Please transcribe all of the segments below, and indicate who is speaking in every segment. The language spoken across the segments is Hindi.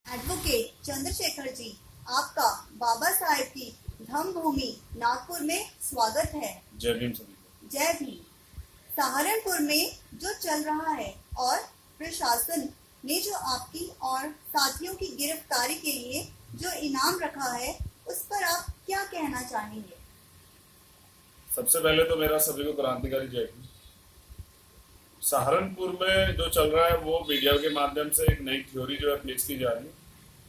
Speaker 1: एडवोकेट चंद्रशेखर जी, आपका बाबा साहेब की धर्मभूमि नागपुर में स्वागत है।
Speaker 2: जय भीम सभी को।
Speaker 1: जय भीम। सहारनपुर में जो चल रहा है और प्रशासन ने जो आपकी और साथियों की गिरफ्तारी के लिए जो इनाम रखा है, उस पर आप क्या कहना चाहेंगे?
Speaker 2: सबसे पहले तो मेरा सभी को क्रांतिकारी जय भीम। सहारनपुर में जो चल रहा है वो मीडिया के माध्यम से एक नई थ्योरी जो है पेश की जा रही है,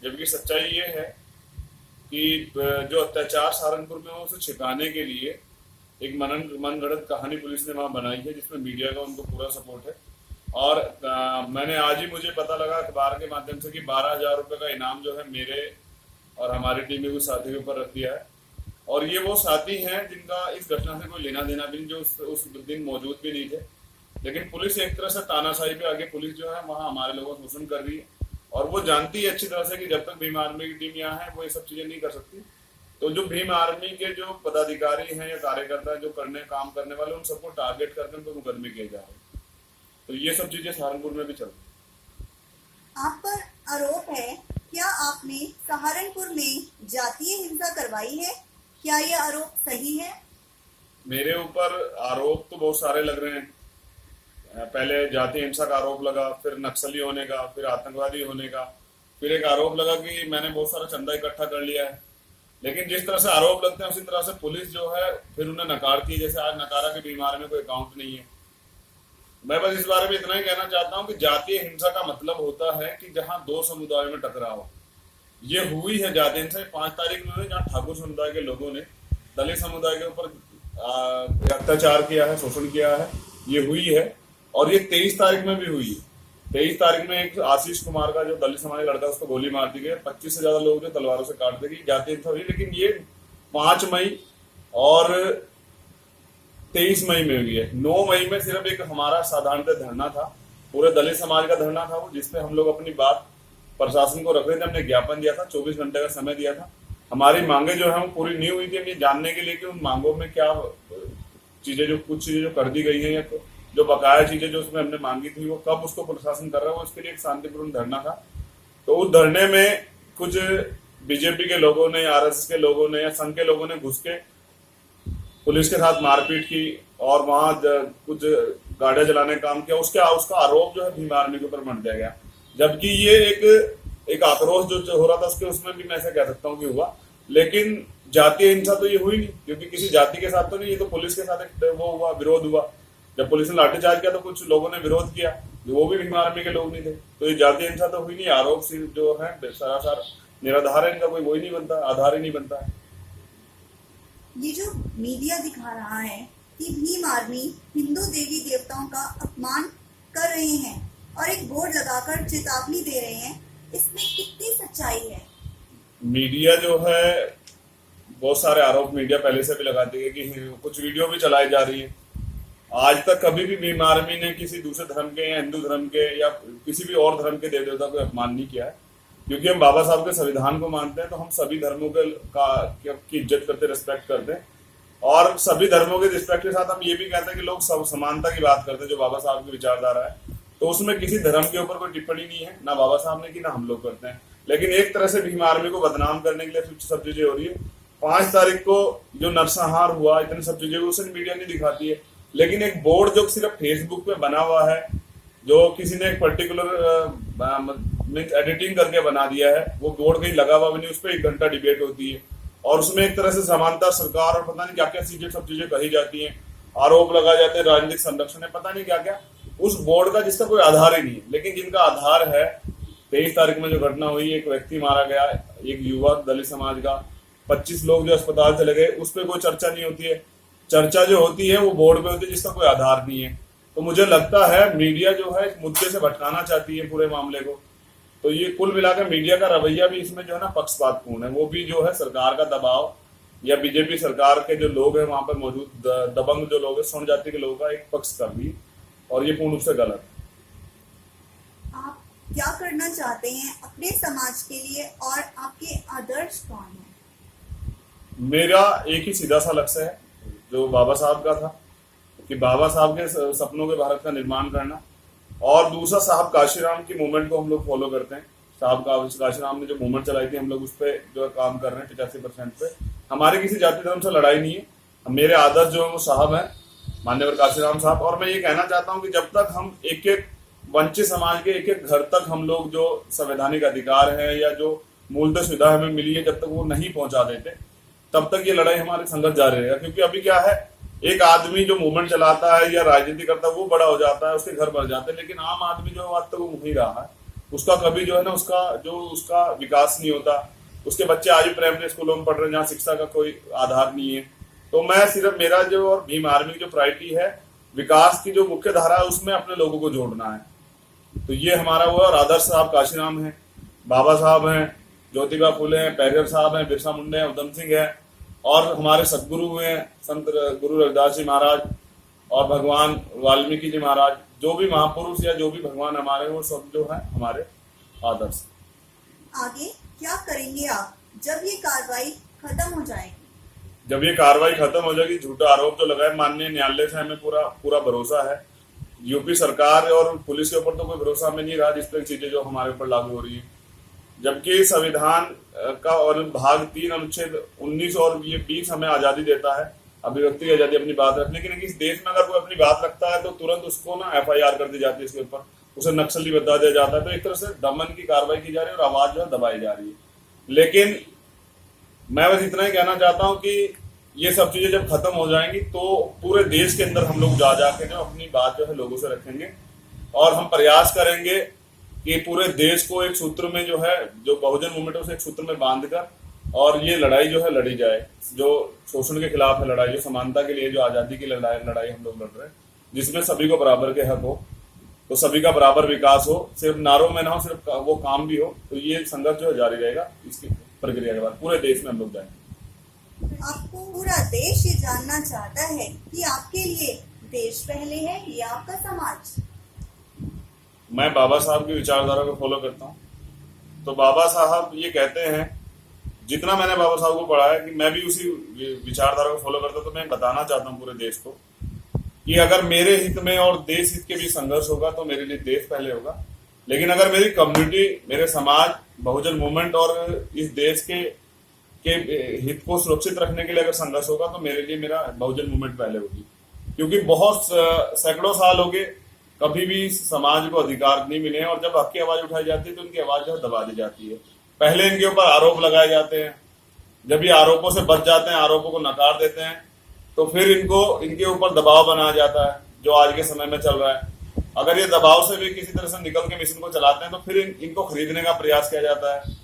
Speaker 2: जबकि सच्चाई ये है कि जो अत्याचार सहारनपुर में उसे छिपाने के लिए एक मनगढ़ंत कहानी पुलिस ने वहां बनाई है, जिसमें मीडिया का उनको पूरा सपोर्ट है। और मैंने आज ही मुझे पता लगा अखबार के माध्यम से कि 12,000 रुपए का इनाम जो है मेरे और हमारी टीम के कुछ साथी के ऊपर रख दिया है। और ये वो साथी हैं जिनका इस घटना से कोई लेना देना भी नहीं, जो उस दिन मौजूद भी नहीं थे। लेकिन पुलिस एक तरह से तानाशाही पे आगे पुलिस जो है वहाँ हमारे लोगों को शोषण कर रही है, और वो जानती है अच्छी तरह से कि जब तक भीम आर्मी की टीम यहाँ है वो ये सब चीजें नहीं कर सकती। तो जो भीम आर्मी के जो पदाधिकारी हैं या कार्यकर्ता जो काम करने वाले, उन सबको टारगेट करके उनको मुकदमे किए जा रहे हैं। तो ये सब चीजें सहारनपुर में भी चल रही।
Speaker 1: आप पर आरोप है, क्या आपने सहारनपुर में जातीय हिंसा करवाई है? क्या ये आरोप सही है?
Speaker 2: मेरे ऊपर आरोप तो बहुत सारे लग रहे हैं। पहले जातीय हिंसा का आरोप लगा, फिर नक्सली होने का, फिर आतंकवादी होने का, फिर एक आरोप लगा कि मैंने बहुत सारा चंदा इकट्ठा कर लिया है। लेकिन जिस तरह से आरोप लगते हैं उसी तरह से पुलिस जो है फिर उन्हें नकारती है, जैसे आज नकारा की बीमार में कोई अकाउंट नहीं है। मैं बस इस बारे में इतना ही कहना चाहता हूँ कि जातीय हिंसा का मतलब होता है कि जहां दो समुदायों में टकराव हो। ये हुई है जातीय हिंसा 5 तारीख में हुई, जहाँ ठाकुर समुदाय के लोगों ने दलित समुदाय के ऊपर अत्याचार किया है, शोषण किया है, ये हुई है। और ये 23 तारीख में भी हुई है। 23 तारीख में एक आशीष कुमार का जो दलित समाज लड़का, उसको गोली मार दी गई। 25 से ज्यादा लोग जो तलवारों से काट दी गई, जाती हिंसा हुई। लेकिन ये 5 मई और 23 मई में हुई है। 9 मई में सिर्फ एक हमारा साधारणतः धरना था, पूरे दलित समाज का धरना था वो, जिसमें हम लोग अपनी बात प्रशासन को रख रहे थे। हमने ज्ञापन दिया था, 24 घंटे का समय दिया था। हमारी मांगे जो है वो पूरी नहीं हुई थी। हम ये जानने के लिए कि उन मांगों में क्या चीजें, जो कुछ चीजें जो कर दी गई है या जो बकाया चीजें जो उसमें हमने मांगी थी, वो कब उसको प्रशासन कर रहा है, वो उसके लिए एक शांतिपूर्ण धरना था। तो उस धरने में कुछ बीजेपी के लोगों ने, आरएसएस के लोगों ने या संघ के लोगों ने घुस के पुलिस के साथ मारपीट की और वहां कुछ गाड़ियां जलाने का काम किया। उसका आरोप जो है भीम आर्मी के ऊपर मढ़ दिया गया, जबकि ये एक आक्रोश जो हो रहा था उसमें भी मैं ऐसा कह सकता हूँ कि हुआ। लेकिन जातीय हिंसा तो ये हुई नहीं, क्योंकि किसी जाति के साथ तो नहीं, ये तो पुलिस के साथ एक वो हुआ, विरोध हुआ। जब पुलिस ने लाठीचार्ज किया तो कुछ लोगों ने विरोध किया, वो भी भीम आर्मी के लोग नहीं थे। तो ये जातीय हिंसा तो हुई नहीं। आरोप सिर्फ जो है सरासर निराधार है, इनका कोई वही नहीं बनता, आधार ही नहीं बनता है।
Speaker 1: ये जो मीडिया दिखा रहा है कि भीम आर्मी हिंदू देवी देवताओं का अपमान कर रहे हैं और एक बोर्ड लगाकर चेतावनी दे रहे हैं, इसमें कितनी सच्चाई है?
Speaker 2: मीडिया जो है, बहुत सारे आरोप मीडिया पहले से भी लगाती है कि कुछ वीडियो भी चलाई जा रही है। आज तक कभी भी भीम आर्मी ने किसी दूसरे धर्म के या हिंदू धर्म के या किसी भी और धर्म के देवी देवता को अपमान नहीं किया है, क्योंकि हम बाबा साहब के संविधान को मानते हैं। तो हम सभी धर्मों की इज्जत करते, रिस्पेक्ट करते हैं, और सभी धर्मों के रिस्पेक्ट के साथ हम ये भी कहते हैं कि लोग सब समानता की बात करते हैं, जो बाबा साहब की विचारधारा है। तो उसमें किसी धर्म के ऊपर कोई टिप्पणी नहीं है, ना बाबा साहब ने की, ना हम लोग करते हैं। लेकिन एक तरह से भीम आर्मी को बदनाम करने के लिए सब चीजें हो रही है। 5 तारीख को जो नरसंहार हुआ, इतनी सब चीजें उसे मीडिया नहीं दिखाती है। लेकिन एक बोर्ड जो सिर्फ फेसबुक पे बना हुआ है, जो किसी ने एक पर्टिकुलर एडिटिंग करके बना दिया है, वो बोर्ड कहीं लगा हुआ भी नहीं, उस पर 1 घंटा डिबेट होती है और उसमें एक तरह से समानता सरकार और पता नहीं क्या क्या सब चीजें कही जाती हैं, आरोप लगाए जाते हैं, राजनीतिक संरक्षण है, पता नहीं क्या क्या, उस बोर्ड का जिसका कोई आधार ही नहीं है। लेकिन जिनका आधार है, 23 तारीख में जो घटना हुई, एक व्यक्ति मारा गया, एक युवक दलित समाज का, 25 लोग जो अस्पताल चले गए, उस पर कोई चर्चा नहीं होती है। चर्चा जो होती है वो बोर्ड पे होती है, जिसका कोई आधार नहीं है। तो मुझे लगता है मीडिया जो है मुद्दे से भटकाना चाहती है पूरे मामले को। तो ये कुल मिलाकर मीडिया का रवैया भी इसमें जो है ना पक्षपातपूर्ण है। वो भी जो है सरकार का दबाव या बीजेपी सरकार के जो लोग हैं वहां पर मौजूद दबंग जो लोग हैं, स्वर्ण जाति के लोगों का एक पक्ष कर रही है, और ये पूर्ण रूप से गलत है।
Speaker 1: आप क्या करना चाहते हैं अपने समाज के लिए और आपके आदर्श कौन है?
Speaker 2: मेरा एक ही सीधा सा लक्ष्य है, जो बाबा साहब का था, कि बाबा साहब के सपनों के भारत का निर्माण करना। और दूसरा, साहब काशीराम की मूवमेंट को हम लोग फॉलो करते हैं। साहब का काशीराम ने जो मूवमेंट चलाई थी, हम लोग उस पर जो है काम कर रहे हैं 85% पे। हमारे किसी जाति धर्म से लड़ाई नहीं है, मेरे आदर्श जो है वो साहब हैं, मान्यवर काशीराम साहब। और मैं ये कहना चाहता हूँ कि जब तक हम एक एक वंचित समाज के एक एक घर तक हम लोग जो संवैधानिक अधिकार है या जो मूलतः सुविधा हमें मिली है, जब तक वो नहीं पहुंचा देते, तब तक ये लड़ाई हमारे संघर्ष जारी रहेगा। क्योंकि अभी क्या है, एक आदमी जो मूवमेंट चलाता है या राजनीति करता है वो बड़ा हो जाता है, उसके घर बढ़ जाते हैं, लेकिन आम आदमी जो आज तक वो वहीं रहा है, उसका कभी जो है ना उसका विकास नहीं होता। उसके बच्चे आज भी प्राइमरी स्कूलों में पढ़ रहे हैं जहाँ शिक्षा का कोई आधार नहीं है। तो मैं सिर्फ मेरा जो और भीम आर्मी की जो प्रायोरिटी है, विकास की जो मुख्य धारा है उसमें अपने लोगों को जोड़ना है। तो ये हमारा वो और आदर्श साहब काशीराम है, बाबा साहब हैं, ज्योतिबा फुले हैं, पेरियर साहब हैं, बिरसा मुंडा है, उधम सिंह है, और हमारे सदगुरु हैं संत गुरु रविदास जी महाराज और भगवान वाल्मीकि जी महाराज। जो भी महापुरुष या जो भी भगवान हमारे, वो सब जो है हमारे आदर्श।
Speaker 1: आगे क्या करेंगे आप जब ये कार्रवाई खत्म हो जाएगी?
Speaker 2: जब ये कार्रवाई खत्म हो जाएगी, झूठा आरोप जो लगाए माननीय न्यायालय से हमें पूरा भरोसा है। यूपी सरकार और पुलिस के ऊपर तो कोई भरोसा हमें नहीं रहा, जिस तरह की चीजें जो हमारे ऊपर लागू हो रही है। जबकि संविधान का और भाग 3 अनुच्छेद 19 और ये 20 हमें आजादी देता है, अभिव्यक्ति की आजादी, अपनी बात रखने की। लेकिन इस देश में अगर कोई अपनी बात रखता है तो तुरंत उसको ना FIR कर दी जाती है, इसके ऊपर उसे नक्सली बता दिया जाता है। तो एक तरह से दमन की कार्रवाई की जा रही है और आवाज जो है दबाई जा रही है। लेकिन मैं बस इतना ही कहना चाहता हूँ कि ये सब चीजें जब खत्म हो जाएंगी तो पूरे देश के अंदर हम लोग जा के जो अपनी बात जो है लोगों से रखेंगे, और हम प्रयास करेंगे कि पूरे देश को एक सूत्र में जो है, जो बहुजन मूवमेंट है उसे एक सूत्र में बांधकर और ये लड़ाई जो है लड़ी जाए, जो शोषण के खिलाफ है लड़ाई, जो समानता के लिए, जो आजादी की लड़ाई हम लोग लड़ रहे हैं, जिसमें सभी को बराबर के हक हो, तो सभी का बराबर विकास हो, सिर्फ नारों में ना हो, सिर्फ वो काम भी हो। तो ये संघर्ष जो है जारी रहेगा। इसकी प्रक्रिया के बाद पूरे देश में हम लोग जाएंगे।
Speaker 1: आपको पूरा देश ये जानना चाहता है कि आपके लिए देश पहले है या आपका समाज?
Speaker 2: मैं बाबा साहब की विचारधारा को फॉलो करता हूँ। तो बाबा साहब ये कहते हैं, जितना मैंने बाबा साहब को पढ़ा है कि मैं भी उसी विचारधारा को फॉलो करता हूँ। तो मैं बताना चाहता हूँ पूरे देश को कि अगर मेरे हित में और देश हित के भी संघर्ष होगा तो मेरे लिए देश पहले होगा। लेकिन अगर मेरी कम्युनिटी, मेरे समाज, बहुजन मूवमेंट और इस देश के हित को सुरक्षित रखने के लिए अगर संघर्ष होगा तो मेरे लिए मेरा बहुजन मूवमेंट पहले होगी। क्योंकि बहुत सैकड़ों साल हो गए, कभी भी समाज को अधिकार नहीं मिले हैं, और जब हक की आवाज उठाई जाती है तो उनकी आवाज जो दबा दी जाती है। पहले इनके ऊपर आरोप लगाए जाते हैं, जब ये आरोपों से बच जाते हैं, आरोपों को नकार देते हैं, तो फिर इनके ऊपर दबाव बनाया जाता है, जो आज के समय में चल रहा है। अगर ये दबाव से भी किसी तरह से निकल के मिशन को चलाते हैं तो फिर इनको खरीदने का प्रयास किया जाता है।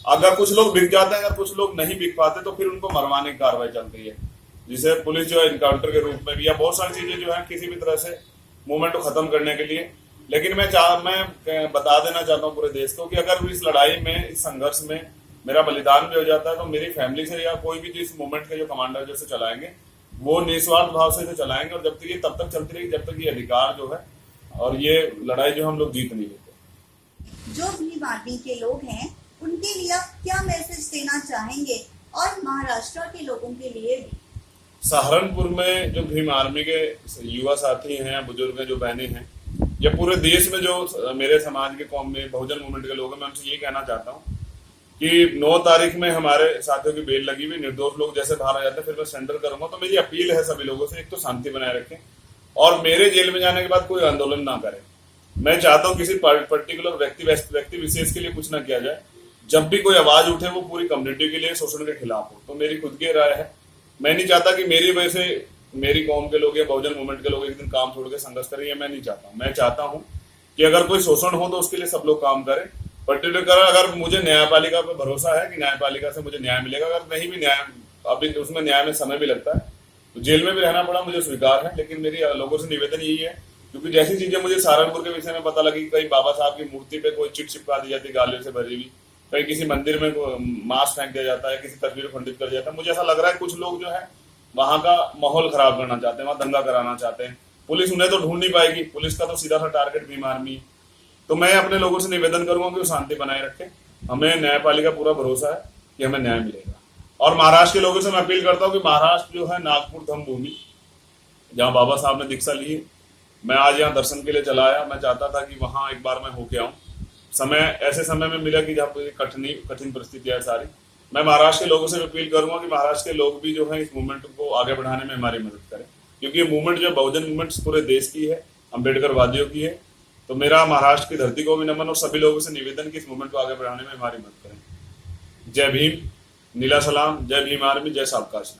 Speaker 2: अगर कुछ लोग बिक जाते हैं, अगर कुछ लोग नहीं बिक पाते तो फिर उनको मरवाने की कार्रवाई चलती है, जिसे पुलिस जो है इनकाउंटर के रूप में भी, या बहुत सारी चीजें जो है किसी भी तरह से मूवमेंट को खत्म करने के लिए। लेकिन मैं बता देना चाहता हूँ पूरे देश को कि अगर इस लड़ाई में, इस संघर्ष में मेरा बलिदान भी हो जाता है तो मेरी फैमिली से या कोई भी जिस मूवमेंट के जो कमांडर जैसे चलाएंगे वो निस्वार्थ भाव से चलाएंगे, और जब तक ये तब तक चलती रहेगी जब तक ये अधिकार जो है और ये लड़ाई जो हम लोग जीत नहीं लेते।
Speaker 1: जो भीम आर्मी के लोग हैं उनके लिए आप क्या मैसेज देना चाहेंगे, और महाराष्ट्र के लोगों के लिए भी?
Speaker 2: सहारनपुर में जो भीम आर्मी के युवा साथी हैं, बुजुर्ग हैं, जो बहनें हैं, या पूरे देश में जो मेरे समाज के कौम में बहुजन मूवमेंट के लोग हैं, मैं उनसे ये कहना चाहता हूँ कि 9 तारीख में हमारे साथियों की बेल लगी हुई, निर्दोष लोग जैसे बाहर आ जाते हैं फिर मैं सरेंडर करूंगा। तो मेरी अपील है सभी लोगों से, एक तो शांति बनाए रखें और मेरे जेल में जाने के बाद कोई आंदोलन ना करें। मैं चाहता हूँ किसी पर्टिकुलर व्यक्ति विशेष के लिए कुछ ना किया जाए। जब भी कोई आवाज उठे वो पूरी कम्युनिटी के लिए, शोषण के खिलाफ हो। तो मेरी खुद की राय है, मैं नहीं चाहता कि मेरी वजह से मेरी कौम के लोग या बहुजन मूवमेंट के लोग एक दिन काम छोड़ के संघर्ष करें, ये मैं नहीं चाहता। मैं चाहता हूँ कि अगर कोई शोषण हो तो उसके लिए सब लोग काम करें। पर्टिकुलर अगर मुझे न्यायपालिका पर भरोसा है कि न्यायपालिका से मुझे न्याय मिलेगा, अगर नहीं भी न्याय, अभी उसमें न्याय में समय भी लगता है तो जेल में भी रहना पड़ा, मुझे स्वीकार है। लेकिन मेरी लोगों से निवेदन यही है, क्योंकि जैसी चीजें मुझे सहारनपुर के विषय में पता लगी, कहीं बाबा साहब की मूर्ति पे कोई चिट चिपका दी जाती गालियों से भरी हुई, कहीं किसी मंदिर में मांस फेंक दिया जाता है, किसी तस्वीर खंडित कर दिया जाता है, मुझे ऐसा लग रहा है कुछ लोग जो है वहां का माहौल खराब करना चाहते हैं, वहां दंगा कराना चाहते हैं। पुलिस उन्हें तो ढूंढ नहीं पाएगी, पुलिस का तो सीधा सा टारगेट भीम आर्मी। तो मैं अपने लोगों से निवेदन करूंगा कि वो शांति बनाए रखें। हमें न्यायपालिका पूरा भरोसा है कि हमें न्याय मिलेगा। और महाराष्ट्र के लोगों से मैं अपील करता हूँ कि महाराष्ट्र जो है नागपुर धम्म भूमि, जहाँ बाबा साहब ने दीक्षा ली है, मैं आज यहाँ दर्शन के लिए चला आया। मैं चाहता था कि वहाँ एक बार मैं होके आऊँ, समय ऐसे समय में मिला कि जहाँ पर कठिन परिस्थितियां सारी, मैं महाराष्ट्र के लोगों से अपील करूंगा कि महाराष्ट्र के लोग भी जो है इस मूवमेंट को आगे बढ़ाने में हमारी मदद करें, क्योंकि ये मूवमेंट जो बहुजन मूवमेंट पूरे देश की है, अम्बेडकर वादियों की है। तो मेरा महाराष्ट्र की धरती को भी नमन और सभी लोगों से निवेदन कि इस मूवमेंट को आगे बढ़ाने में हमारी मदद करें। जय भीम, नीला सलाम, जय भीम आर्मी, जय सावकाश।